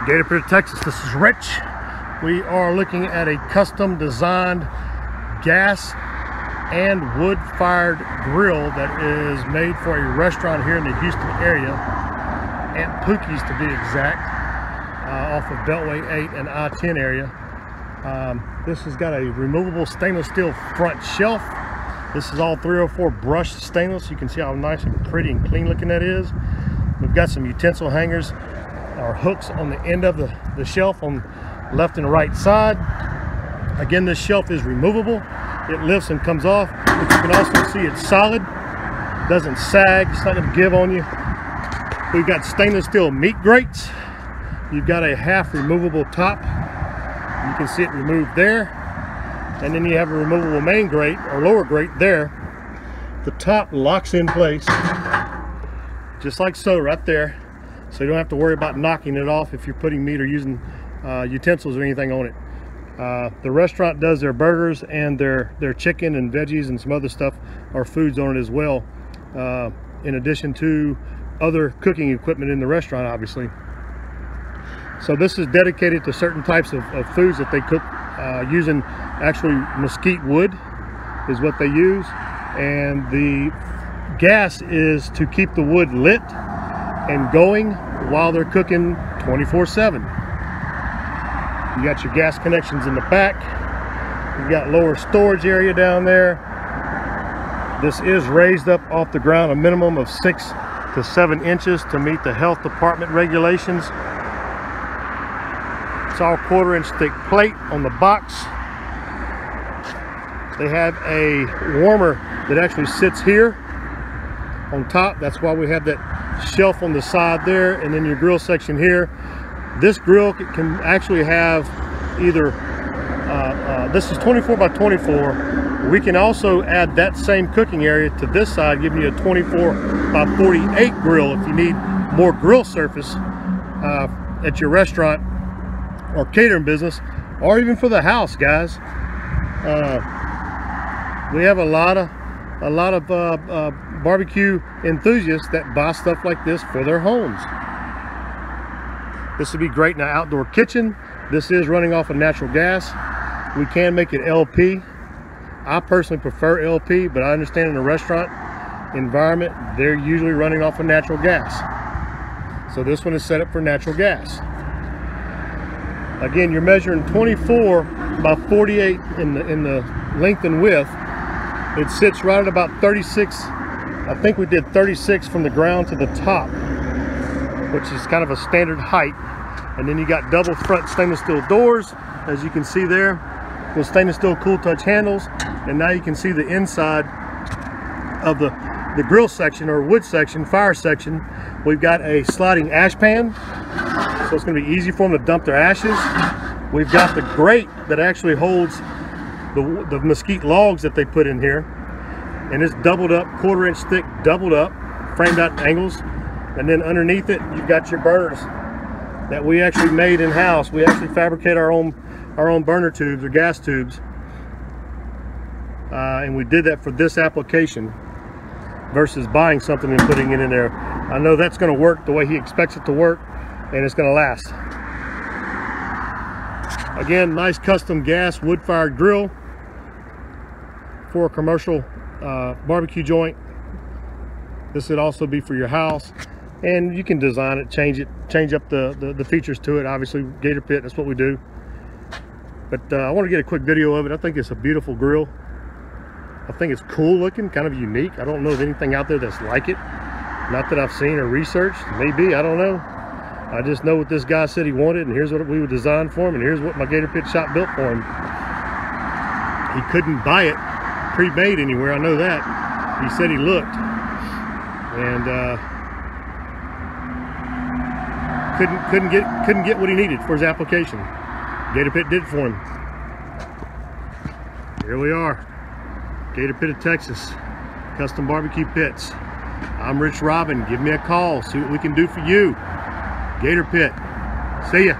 Gator Pit of Texas, this is Rich. We are looking at a custom designed gas and wood fired grill that is made for a restaurant here in the Houston area, Aunt Pookie's to be exact, off of Beltway 8 and I-10 area. This has got a removable stainless steel front shelf. This is all 304 brushed stainless. You can see how nice and pretty and clean looking that is. We've got some utensil hangers or hooks on the end of the shelf on left and right side. Again, this shelf is removable. It lifts and comes off, but you can also see it's solid. Doesn't sag, it's not going to give on you. We've got stainless steel meat grates. You've got a half removable top. You can see it removed there. And then you have a removable main grate or lower grate there. The top locks in place, just like so right there. So you don't have to worry about knocking it off if you're putting meat or using utensils or anything on it. The restaurant does their burgers and their chicken and veggies and some other stuff or foods on it as well, in addition to other cooking equipment in the restaurant, obviously. So this is dedicated to certain types of foods that they cook using actually mesquite wood is what they use, and the gas is to keep the wood lit and going while they're cooking 24/7. You got your gas connections in the back. You got lower storage area down there. This is raised up off the ground a minimum of 6 to 7 inches to meet the health department regulations. It's all 1/4-inch thick plate on the box. They have a warmer that actually sits here on top. That's why we have that shelf on the side there, and then your grill section here. This grill can actually have either this is 24 by 24. We can also add that same cooking area to this side, giving you a 24 by 48 grill if you need more grill surface at your restaurant or catering business, or even for the house, guys. We have a lot of barbecue enthusiasts that buy stuff like this for their homes. This would be great in an outdoor kitchen. This is running off of natural gas. We can make it LP. I personally prefer LP, but I understand in a restaurant environment, they're usually running off of natural gas. So this one is set up for natural gas. Again, you're measuring 24 by 48 in the length and width. It sits right at about 36. I think we did 36 from the ground to the top, which is kind of a standard height. And then you got double front stainless steel doors, as you can see there, with stainless steel cool touch handles. And now you can see the inside of the grill section or wood section, fire section. We've got a sliding ash pan, so it's going to be easy for them to dump their ashes. We've got the grate that actually holds the mesquite logs that they put in here, and it's doubled up, 1/4-inch thick, doubled up, framed out angles. And then underneath it, you've got your burners that we actually made in-house. We actually fabricate our own burner tubes or gas tubes, and we did that for this application versus buying something and putting it in there. I know that's going to work the way he expects it to work, and it's going to last. Again, nice custom gas wood-fired grill for a commercial barbecue joint. This would also be for your house, and you can design it, change up the features to it. Obviously, Gator Pit, that's what we do. But I want to get a quick video of it. I think it's a beautiful grill. I think it's cool looking, kind of unique. I don't know of anything out there that's like it. Not that I've seen or researched. Maybe, I don't know. I just know what this guy said he wanted, and here's what we would design for him, and here's what my Gator Pit shop built for him. He couldn't buy it pre-made anywhere, I know that. He said he looked, and couldn't get what he needed for his application. Gator Pit did it for him. Here we are, Gator Pit of Texas, custom barbecue pits. I'm Rich Robin. Give me a call, see what we can do for you. Gator Pit. See ya.